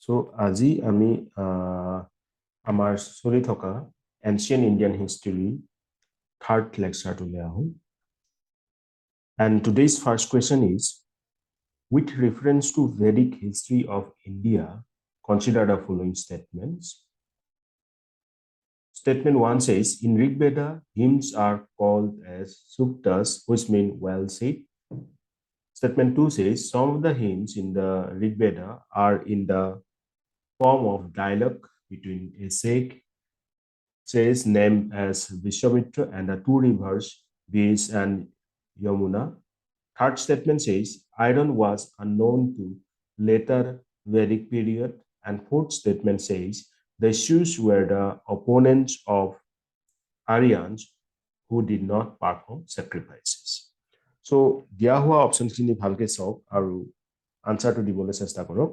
So, আজি আমি আমাৰ চলি থকা Ancient Indian History third lecture to learn. And today's first question is, with reference to Vedic history of India, consider the following statements. Statement 1 says, in Rig Veda, hymns are called as suktas, which mean well said. Statement 2 says, some of the hymns in the Rig Veda are in the form of dialogue between a sage, says named as Vishwamitra, and the two rivers, Vis and Yamuna. Third statement says, iron was unknown to later Vedic period. And fourth statement says, the Shus were the opponents of Aryans who did not perform sacrifices. So, দিয়া হোৱা অপশনখিনি ভালকে চাওক আৰু আনসাৰটো দিবলৈ চেষ্টা কৰক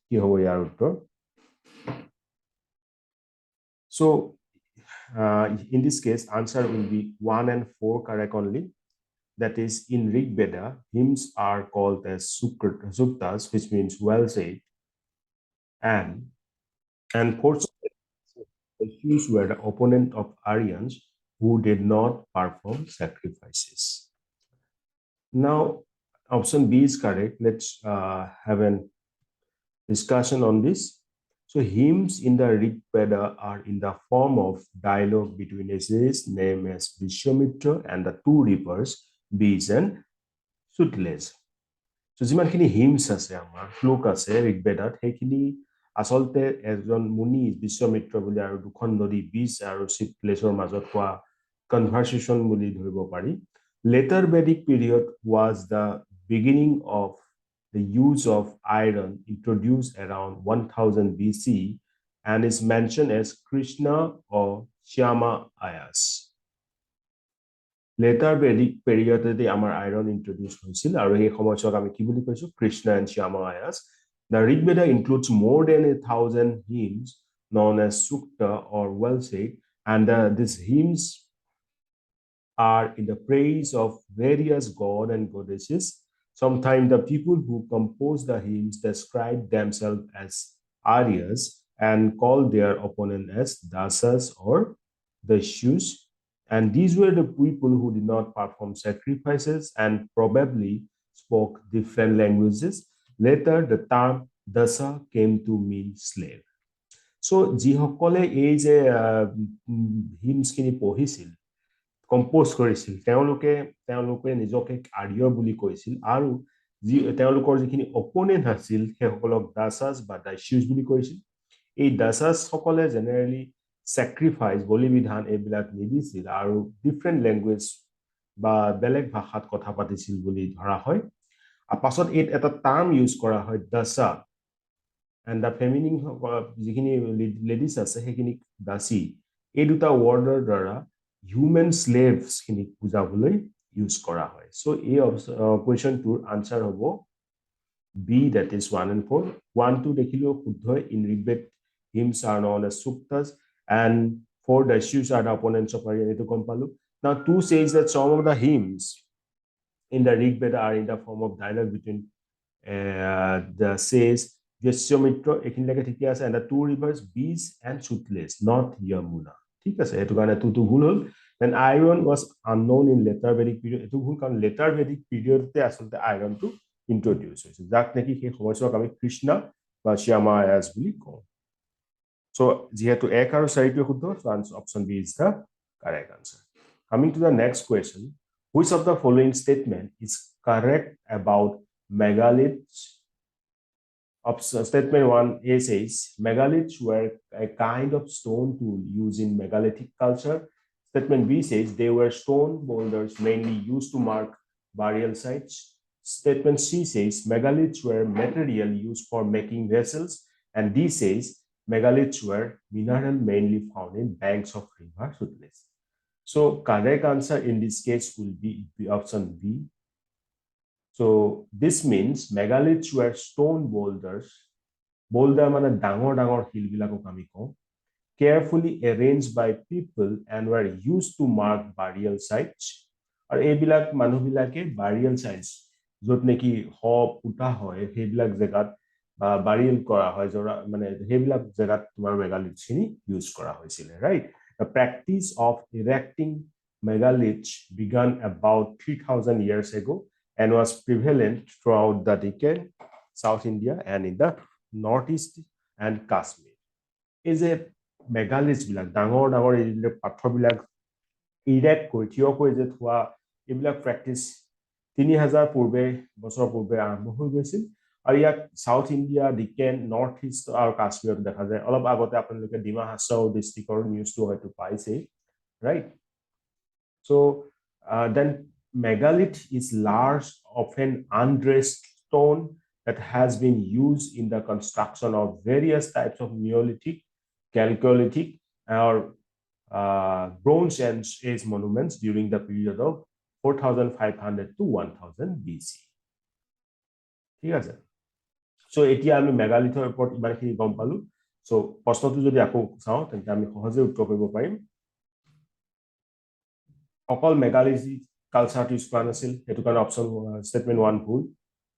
কি হ'ব ইয়াৰ উত্তৰ So, in this case, answer will be 1 and 4 correct only. That is, in Rig Veda, hymns are called as suktas, which means well said. And fourth, the Jews were the opponent of Aryans who did not perform sacrifices. Now, option B is correct. Let's have a discussion on this. So, hymns in the Rig Veda are in the form of dialogue between a sage named as Vishwamitra and the two rivers, Vis and Sutlej. So, যিমানখিনি hymns আছে আমাৰ শ্লোক আছে ঋগ বেদাত সেইখিনি আসলতে এজন মুনি বিশ্বমিত্ৰ বুলি আৰু দুখন নদী বিজ আৰু সুতলেজৰ মাজত হোৱা কনভাৰসেশন বুলি ধৰিব পাৰি later Vedic period was the beginning of the use of iron introduced around 1000 BC and is mentioned as Krishna or Shyama Ayas. Later Vedic period the amar iron introduced hoisil aru ei samoyot ami ki boli koisu Krishna and Shyama Ayas. The Rig Veda includes more than 1000 hymns known as sukta or well said, and these hymns are in the praise of various gods and goddesses. Sometimes the people who compose the hymns describe themselves as Aryas and call their opponent as dasas or Daishus. And these were the people who did not perform sacrifices and probably spoke different languages. Later, the term dasa came to mean slave. So, jihokole ei je hymns kini pohisil, compose কৰিছিল তেওঁলোকে নিজকে আৰ্য বুলি কৈছিল আৰু তেওঁলোকৰ যিখিনি opponent আছিল সেইসকলক দাসাস বা দাইশিউস বুলি কৈছিল এই দাসাস সকলে জেনাৰেলি sacrifice বলি বিধান এইবিলাক নিদিছিল আৰু different language বা বেলেগ ভাষাত কথা পাতিছিল বুলি ধৰা হয় পাছত এটা টাৰ্ম ইউজ কৰা হয় দাসা and the feminine যিখিনি লেডিজ আছে সেইখিনি দাসী এই দুটা ওয়াৰ্ডৰ দ্বাৰা human slaves খিনি বুজাবলৈ ইউজ কৰা হয় so এই question tour answer হ'ব B, that is 1 and 4 1 2 দেখিলো শুদ্ধ in Rig Veda hymns are known as suktas and 4 the Shus are the opponents of Aryan etu kom palu now 2 says that some of the hymns in the Rig Veda are in the form of dialogue between the sage Vishwamitra ekinilage thiki ase and the two rivers Vis and Sutlej not Yamuna ঠিক আছে এটো কাৰণে তো ভুল হল then iron was unknown in later Vedic period এটো ভুল কাৰণ later Vedic period তে আসলে iron to introduce হৈছে যাক নেকি সেই সময়ছোৱাক আমি কৃষ্ণ বা শ্যামা আয়াস বুলি কওঁ so যেহেতু 1 আৰু 4 টো শুদ্ধ so option B is the correct answer coming to the next question which of the following statement is correct about megaliths Statement 1A says megaliths were a kind of stone tool used in megalithic culture. Statement B says they were stone boulders mainly used to mark burial sites. Statement C says megaliths were material used for making vessels. And D says megaliths were mineral mainly found in banks of river Sutlej. So correct answer in this case will be option B. So this means megaliths were stone boulders. Boulder মানে ডাঙৰ ডাঙৰ hill বিলাকক আমি কওঁ carefully arranged by people and were used to mark burial sites আৰু এইবিলাক মানুহবিলাকে burial sites য'ত নেকি পুতা হয় সেইবিলাক জেগাত বাৰিয়েল কৰা হয় জৰা মানে সেইবিলাক জেগাত তোমাৰ মেগালিথছ খিনি ইউজ কৰা হৈছিল right the practice of erecting megaliths began about 3000 years ago and was prevalent throughout the Deccan, South India and in the Northeast and Kashmir is a megaliths বিলাক ডাঙৰ ডাঙৰ এই পাথৰ বিলাক ইৰেক্ট কৰি থিয় কৰি যে থোৱা এইবিলাক প্ৰেক্টিছ 3000 বছৰ পূৰ্বে আৰম্ভ হৈ গৈছিল আৰু ইয়াক south India Dickens north east আৰু কাশ্মীৰত দেখা যায় অলপ আগতে আপোনালোকে ডিমা হাছাও ডিষ্ট্ৰিক্টৰ নিউজটো হয়তো পাইছে right so then megalith is large often undressed stone that has been used in the construction of various types of neolithic chalcolithic or bronze age monuments during the period of 4500 to 1000 BC ঠিক আছে so এতিয়া আমি মেগালিথৰ ওপৰত ইমানখিনি গম পালো so প্ৰশ্নটো যদি আকৌ চাওঁ তেন্তে আমি সহজে উত্তৰ কৰিব পাৰিম অকল মেগালিথিক কালচাৰটো ইউজ কৰা নাছিল এটো কাৰণ অপচন স্টেটমেন্ট 1 ভুল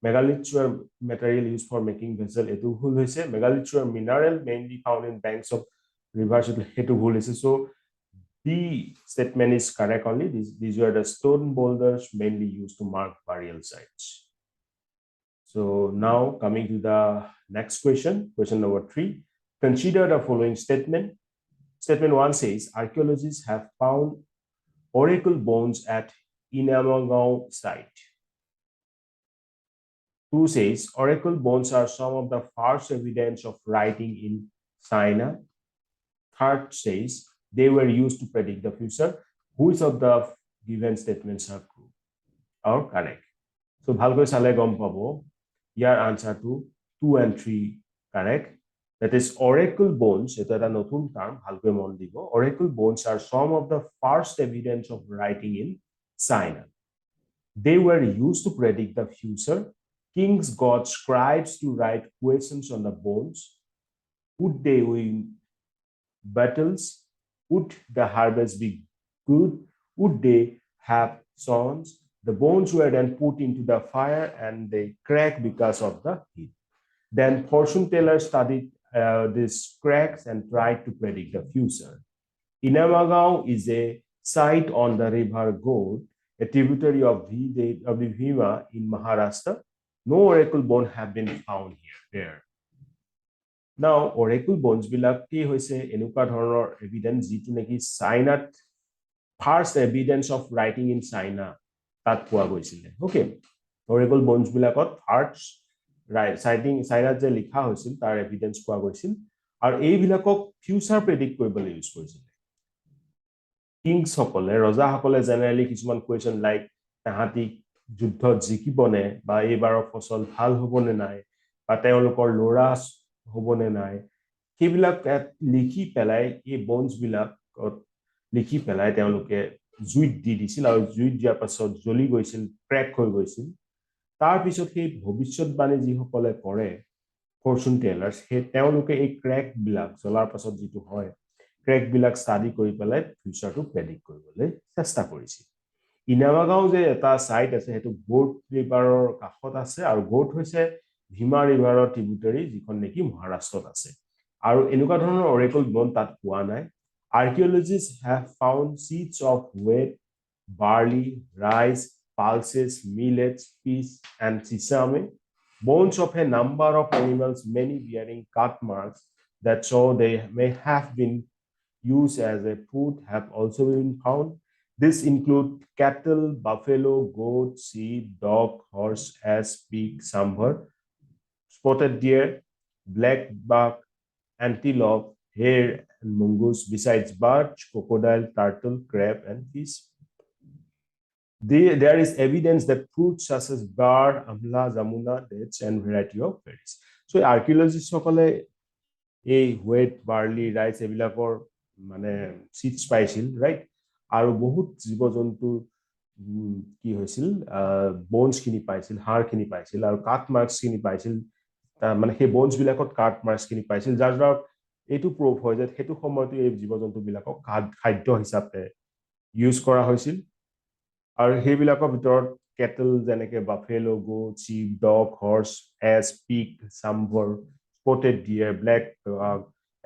megaliths were material used for making vessel এটো ভুল হৈছে megaliths were mineral mainly found in banks of rivers এটো ভুল হৈছে so the statement is correct only these were the stone boulders mainly used to mark burial sites so now coming to the next question number 3 consider the following statement 1 says archaeologists have found oracle bones at Inamagao site 2 says oracle bones are some of the first evidence of writing in China 3rd says they were used to predict the future which of the given statements are true or correct so bhalkoi sale gom pabo your answer to 2 and 3 correct that is oracle bones eta eta notun term bhalkoi mon dibo oracle bones are some of the first evidence of writing in China they were used to predict the future kings got scribes to write questions on the bones would they win battles would the harvest be good would they have sons the bones were then put into the fire and they cracked because of the heat then fortune tellers studied these cracks and tried to predict the future Inamagao is a site on the river God a tributary of the Bhima in Maharashtra no oracle bone have been found here Now, oracle bones bilak ki hoise enuka dhoroner evidence jitu neki Chinaত first evidence of writing in China tat poa goisile okay oracle bones bilakot first citing Chinaত je likha hoisil tar evidence poa goisil aru ei bilakok future predict koribole use korisile kings সকলে ৰজা সকলে generally কিছুমান question like তাহাতি যুদ্ধত জিকিবনে বা এইবাৰৰ ফসল ভাল হ'বনে নাই বা তেওঁলোকৰ লৰা হ'বনে নাই কিবিলাক লিখি পেলাই এই বনস বিলাক লিখি পেলাই তেওঁলোকে জুইত দি দিছিল আৰু জুইত দিয়াৰ পাছত জ্বলি গৈছিল ক্ৰেক হৈ গৈছিল তাৰ পিছত সেই ভৱিষ্যতবাণী যি সকলে কৰে ফৰচুন টেলাৰ্স হে তেওঁলোকে এই ক্ৰেক বিলাক জ্বলাৰ পাছত যিটো হয় ক্ৰেক বিলাক ষ্টাডি কৰি পেলাই ফিউচাৰটো প্ৰেডিক্ট কৰিবলৈ চেষ্টা কৰিছিল ইনামাগাঁও যে এটা সাইট আছে হেতু গোট ৰিভাৰৰ কাষত আছে আৰু গোট হৈছে ভীমা ৰিভাৰৰ ট্ৰিবিউটাৰি যিখন নেকি মহাৰাষ্ট্ৰত আছে আৰু এনেকুৱা ধৰণৰ অৰেকল বন তাত পোৱা নাই archaeologists have found seeds of wheat barley rice pulses millets peas and sesame bones of a number of animals many bearing cut marks that show they may have been used as a food have also been found This include cattle, buffalo, goat, sheep, dog, horse, ass, pig, sambar, spotted deer, black buck, antelope, hare, and mongoose, besides birch, crocodile, turtle, crab, and fish. There is evidence that fruits such as gourd, amla, jamuna, dates, and variety of berries. So archaeologists সকলে এই wheat, barley, rice এবিলাকৰ মানে seeds পাইছিল, right? আৰু বহুত জীৱ-জন্তু কি হৈছিল bones খিনি পাইছিল হাড় খিনি পাইছিল আৰু কাট মাৰ্কস খিনি পাইছিল মানে সেই বোনস বিলাকত কাট মাৰ্কস খিনি পাইছিল যাৰ যাৰ এটো প্ৰুফ হয় যে হেতু সময়তে এই জীৱ-জন্তু বিলাকক খাদ্য হিচাপে ইউজ কৰা হৈছিল আৰু সেই বিলাকৰ ভিতৰত cattle যেনেকে buffalo, goat, sheep, dog, horse, ass, pig, sambar, spotted deer, black dog,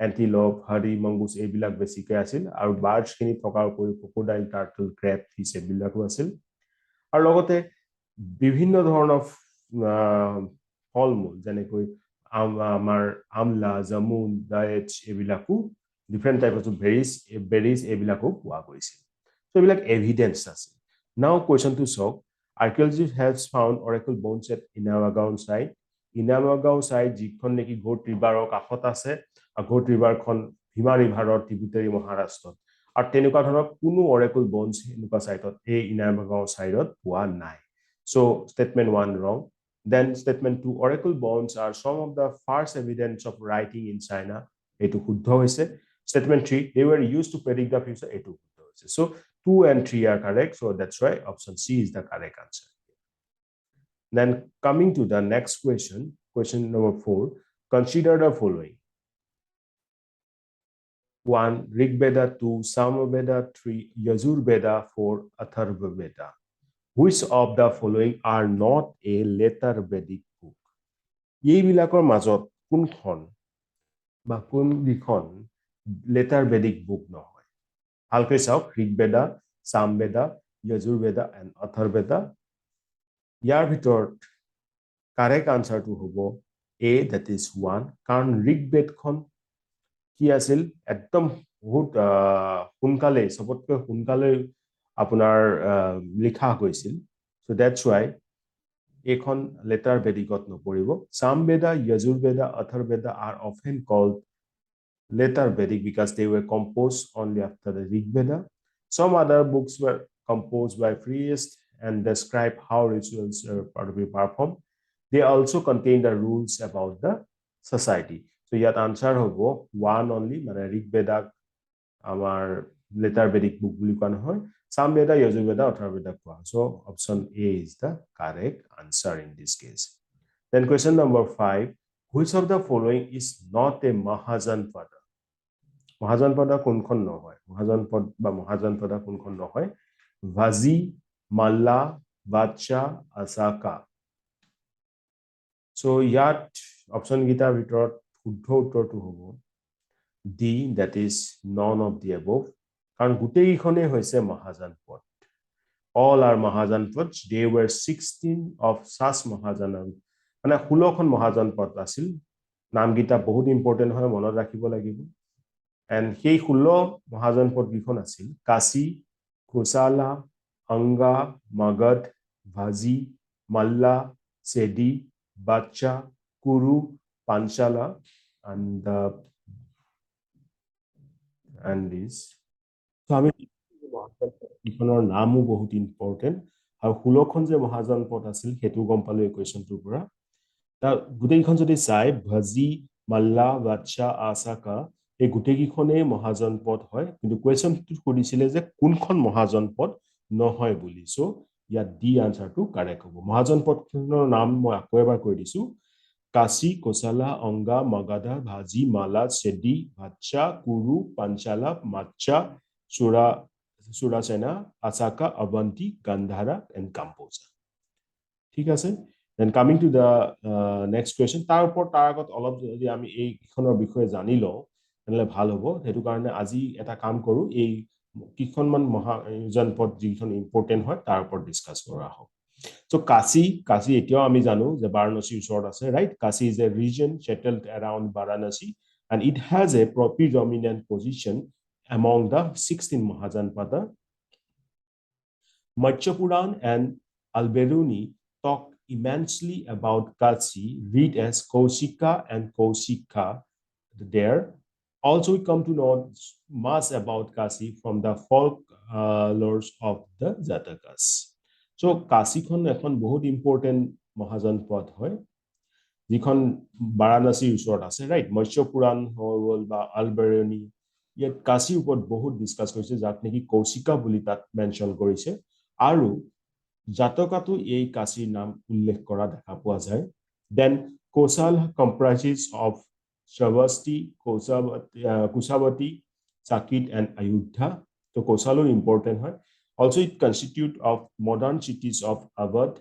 antelope, hare, mongoose এইবিলাক বেছিকৈ আছিল আৰু বাৰ্ডছ খিনি থকাৰ উপৰি crocodile, turtle, crab, fish এইবিলাকো আছিল আৰু লগতে বিভিন্ন ধৰণৰ ফলমূল যেনেকৈ আমাৰ আমলা, জামুন, ডায়েটছ এইবিলাকো different types of berries এইবিলাকো পোৱা গৈছিল so এইবিলাক এভিডেন্স আছে now question to solve archaeologists have found oracle bones at Inamagaon site Inamagaon site যিখন নেকি ঘোট ৰিভাৰৰ কাষত আছে ঘোট ৰিভাৰখন ভীমা ৰিভাৰৰ ট্ৰিবিউটাৰী মহাৰাষ্ট্ৰত আৰু তেনেকুৱা ধৰণৰ কোনো oracle bones এনেকুৱা সাইটত এই Inamagaon সাইটত পোৱা নাই so statement 1 wrong then statement 2 oracle bones are some of the first evidence of writing in China etu শুদ্ধ হৈছে statement 3 they were used to predict the future etu শুদ্ধ হৈছে so 2 and 3 are correct so that's why option C is the correct answer then coming to the next question question number 4 consider the following 1 Rigveda 2 Samaveda 3 Yajurveda 4 Atharvaveda which of the following are not a later Vedic book এইবিলাকৰ মাজত কোনখন বা কোন গিখন later Vedic book নহয় ভালকৈ চাওক Rigveda Samaveda যজুৰ্বেদা and অথৰ্বেদা ইয়াৰ ভিতৰত correct আনসাৰটো হ'ব A that is 1 কাৰণ ঋগবেদখন কি আছিল একদম বহুত সোনকালে সবতকৈ সোনকালে আপোনাৰ লিখা হৈছিল so that's why এখন লেটাৰ বেদিকত নপৰিব Samaveda যজুৰ্বেদা অথৰ্বেদা are often called later Vedic because they were composed only after the Rig Veda some other books were composed by priests and describe how rituals are to be performed they also contain the rules about the society so yet answer hobo 1 only mane Rig Veda amar later Vedic book buli koa nohoy Samveda, Yajurveda, Atharvaveda koa. So option A is the correct answer in this case. Then question number 5. Which of the following is not a Mahajanpada? Mahajanpada kunkhon nohoy. Mahajanpad ba Mahajanpada kunkhon nohoy. Vaji, Malla, Vacha, Asaka. So yat option gita bhitorot শুদ্ধ উত্তৰটো হ'ব D that is none of the above. কাৰণ গুটেইখনে হৈছে মহাজানপদ all are মহাজানপদ they were 16 of such মহাজানন মানে 16খন মহাজানপদ আছিল নামগিটা বহুত important হয় মনত ৰাখিব লাগিব and সেই 16 মহাজানপদ কিখন আছিল কাশী কোশালা অঙ্গা মগধ ভাজি মাল্লা সেডি বাচ্চা কুৰু পাঞ্চালা and this so আমি ইখনৰ নামও বহুত ইম্পৰ্টেন্ট আৰু 16খন যে মহাজানপদ আছিল হেতু গম পালো এই কোৱেশ্চনটোৰ পৰা তা গুটেইখন যদি চাই ভাজি মাল্লা বাচ্চা আসাকা এই গুটেইখনে মহাজানপদ হয় কিন্তু কোৱেশ্চনটো কৰিছিলে যে কোনখন মহাজানপদ নহয় বুলি সো ইয়া ডি আনসাৰটো কাৰেক্ট হ'ব মহাজানপদৰ নাম মই আকৌ এবাৰ কৈ দিছো কাশী কোশালা অঙ্গা মগধা ভাজি মালা সেডি বাচ্চা Kuru পাঞ্চালা matcha Surasena, Asaka, Avanti, Gandhara, and Kamboja. ঠিক আছে then coming to the next question তাৰ ওপৰত তাৰ আগত অলপ যদি আমি এই কিখনৰ বিষয়ে জানি লও তেনলে ভাল হ'ব হেতু কাৰণে আজি এটা কাম কৰো এই কিখনমান মহাজনপদ যিখন ইম্পৰ্টেন্ট হয় তাৰ ওপৰত ডিসকাস কৰা হ'ব so কাশী এতিয়াও আমি জানো যে বাৰাণসী ওচৰত আছে right Kashi is a region settled around Varanasi and it has a predominant position among the 16 Mahajanpada. Matsya Puran and Alberuni talk immensely about Kashi, read as Kaushika and Kaushika there. Also, we come to know much about Kashi from the folklores of the Jatakas. So, Kashi khon ekhon bahut important Mahajanpad hoy. যিখন বাৰাণসীৰ ওচৰত আছে right মৎস্য পুৰাণ হ'ল বা আলবেৰণী ইয়াত কাশীৰ ওপৰত বহুত ডিসকাস কৰিছে যাক নেকি কৌশিকা বুলি তাত মেনশন কৰিছে আৰু জাতকাটো এই কাশীৰ নাম উল্লেখ কৰা দেখা পোৱা যায় then Kosala comprises of Shavasti, Kushavati, Sakit and Ayodhya তো কোশালৰ ইম্পৰ্টেন্ট হয় Also, it constitutes of modern cities of Awadh,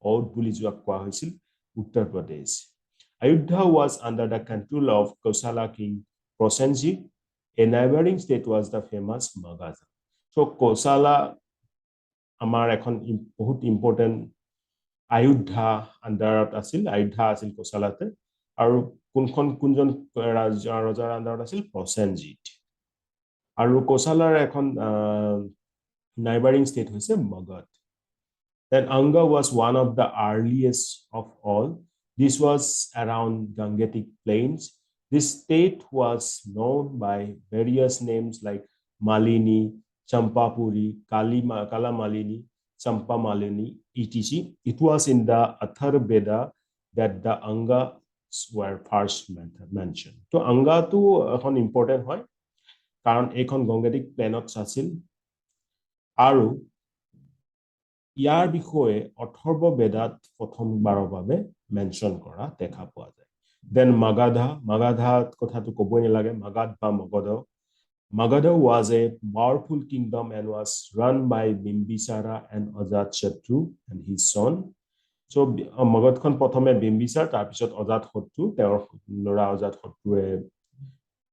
Oud বুলি যাক কোৱা হৈছিল, Uttar Pradesh. Ayodhya was under the control of Kosala king Prosenjit. A neighboring state was the famous Magadha. So Kosala আমাৰ এখন বহুত ইম্পৰ্টেন্ট আয়োধ্যা আন্ডাৰত আছিল, আয়োধ্যা আছিল কোশালাতে, আৰু কোনজন ৰজাৰ আন্ডাৰত আছিল, প্ৰসেনজিৎ। আৰু কোশালাৰ এখন নাইবাৰিং ষ্টেট হৈছে Magadha. Then Anga was one of the earliest of all. This was around Gangetic Plains. This state was known by various names like Malini, Champapuri, Kala Malini, Champa Malini, etc. It was in the Atharvaveda that the Angas were first mentioned. So Anga to এখন important হয় কাৰণ এইখন Gangetic প্লেনত আছিল আৰু ইয়াৰ বিষয়ে অথৰ্ববেদাত প্ৰথমবাৰৰ বাবে মেনশ্যন কৰা দেখা পোৱা যায়। দেন মাগাধা কথাটো ক'বই নালাগে, মাগাধ বা Magadha. Magadha was a powerful kingdom and was run by Bimbisara and Ajatashatru and his son. So Magadhখন প্ৰথমে বিম্বিসাৰ, তাৰপিছত অজাতশত্ৰু, তেওঁৰ ল'ৰা অজাতশত্ৰুৱে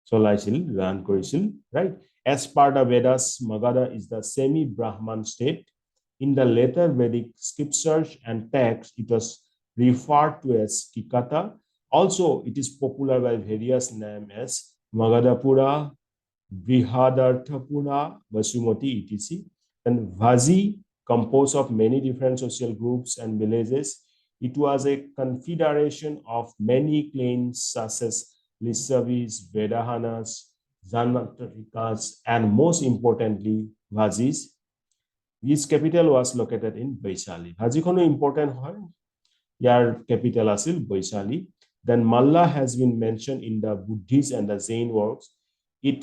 চলাইছিল, ৰান কৰিছিল, right? As per the Vedas, Magadha is the semi-Brahman state. In the later Vedic scriptures and texts, it was referred to as Kikata. Also, it is popular by various names as Magadhapura, Brihadarthapura, Vasumati, etc. And Vazi, composed of many different social groups and villages. It was a confederation of many clans such as Lissavis, Vedahanas, Janmatrikas, and most importantly, Vazis. Its capital was located in Vaishali. Vajikhonu important hoy. Yar capital asil Vaishali. Then Malla has been mentioned in the Buddhist and the Jain works. It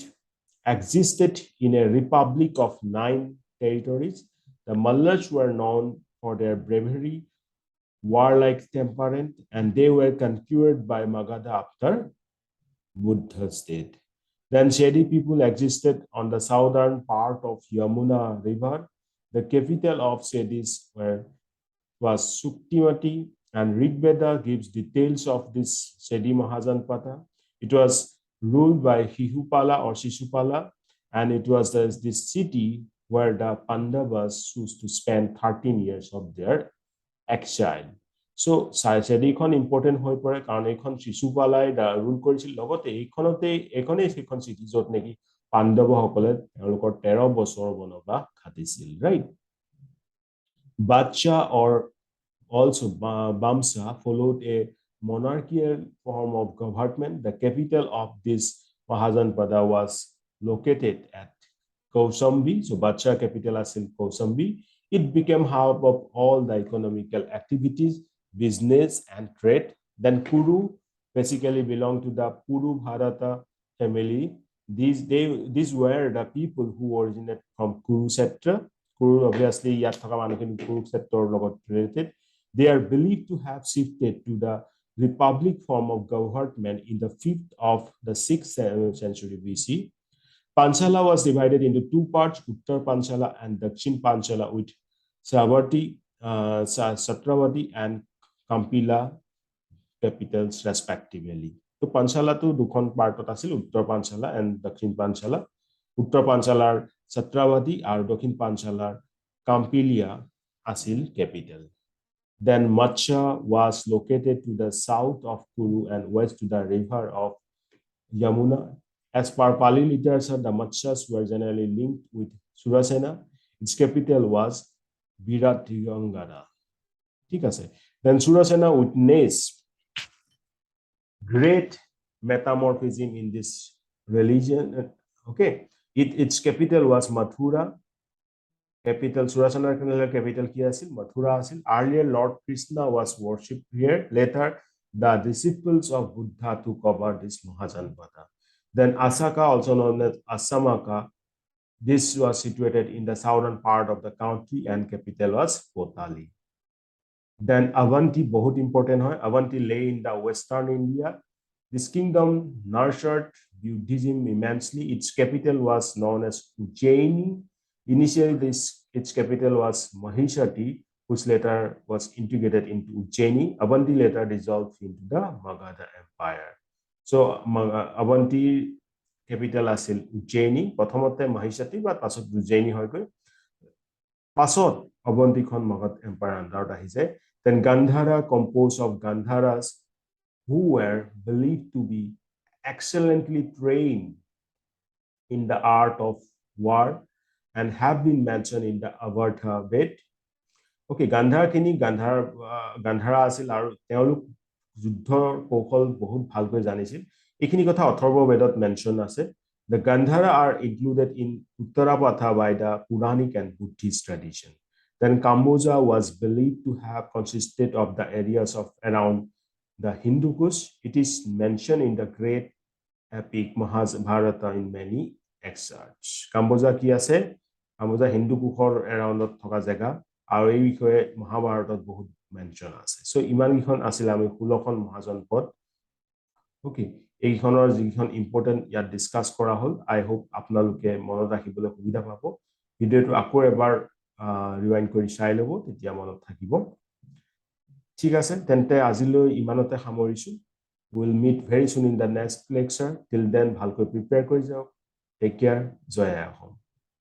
existed in a republic of 9 territories. The Mallas were known for their bravery, warlike temperament, and they were conquered by Magadha after Buddha's death. Then Shedi people existed on the southern part of Yamuna River. The capital of Shedis was Suktimati, and Rigveda gives details of this Shedi Mahajanpata. It was ruled by Hihupala or Shishupala, and it was this city where the Pandavas used to spend 13 years of their exile. So Shedikhon important হৈ পৰে কাৰণ এইখন শিশুপালাই rule কৰিছিল, লগতে এইখনেই সেইখন city য'ত নেকি পাণ্ডৱসকলে তেওঁলোকৰ 13 বছৰ বনবাস খাটিছিল, right? Bacha or also Bamsa followed a monarchical form of government. The capital of this Mahajanpada was located at Kausambi. So Bacha capital is in Kausambi. It became hub of all the economical activities, business and trade. Then Kuru basically belonged to the Puru Bharata family. These were the people who originated from Kurukshetra. Kuru obviously ইয়াত থকা মানুহখিনি কুৰুক্ষেত্ৰৰ লগত related. They are believed to have shifted to the republic form of government in the 5th of the 6th century BC. Panchala was divided into 2 parts, Uttar Panchala and Dakshin Panchala, with Satravati and Kampila capitals respectively. So Panchala to দুখন পাৰ্টত আছিল, Uttar Panchala and Dakshin Panchala. Uttar Panchalar Satravati আৰু দক্ষিণ পাঞ্চালাৰ Kampilia আছিল capital. Then Matsya was located to the south of Kuru and west to the river of Yamuna. As per Pali literature, the Matsyas were generally linked with Surasena. Its capital was Viratigangana. Then Surasena witnessed great metamorphism in this religion. Okay, its capital was Mathura. Capital Surasena's capital ki asil Mathura asil. Earlier Lord Krishna was worshipped here. Later the disciples of Buddha took over this Mahajanpada. Then Asaka, also known as Asamaka, this was situated in the southern part of the county and capital was Kotali. Then Avanti, बहुत important है. Avanti lay in the western India. This kingdom nurtured Buddhism immensely. Its capital was known as Ujjaini. Initially, this its capital was Mahishati, which later was integrated into Ujjaini. Avanti later dissolved into the Magadha Empire. So Avanti capital আছিল Ujjaini, প্ৰথমতে Mahishati but পাছত Ujjaini হৈ গৈ পাছত Avantiখন Magadha Empire আন্ডাৰত আহি যায়. Then Gandhara composed of Gandharas who were believed to be excellently trained in the art of war and have been mentioned in the Avartha Ved. Okay, Gandhara আছিল আৰু তেওঁলোক যুদ্ধৰ কৌশল বহুত ভালকৈ জানিছিল এইখিনি কথা অথৰ্ব বেদত মেনশন আছে The Gandhara are included in Uttarapatha by the Puranic and Buddhist tradition. Then Kamboja was believed to have consisted of the areas of around the Hindu Kush. It is mentioned in the great epic Mahabharata in many excerpts. Kamboja কি আছে Kamboja Hindu Kushৰ aroundত থকা জায়গা আৰু এই বিষয়ে মহাভাৰতত বহুত mention আছে সো ইমান কিখন আছিল আমি 16খন মহাজনপদ ওকে এইখনৰ যিখন ইম্পৰ্টেন্ট ইয়াত ডিসকাস কৰা হল আই হোপ আপোনালোকে মনত ৰাখিবলৈ সুবিধা পাব ভিডিওটো আকৌ এবাৰ ৰিৱাইন্ড কৰি চাই লব তেতিয়া মনত থাকিব ঠিক আছে তেন্তে আজিলৈ ইমানতে সামৰিছো we'll meet very soon in the next lecture till then ভালকৈ প্ৰিপেয়াৰ কৰি যাওক টেক কেয়াৰ জয় আই অসম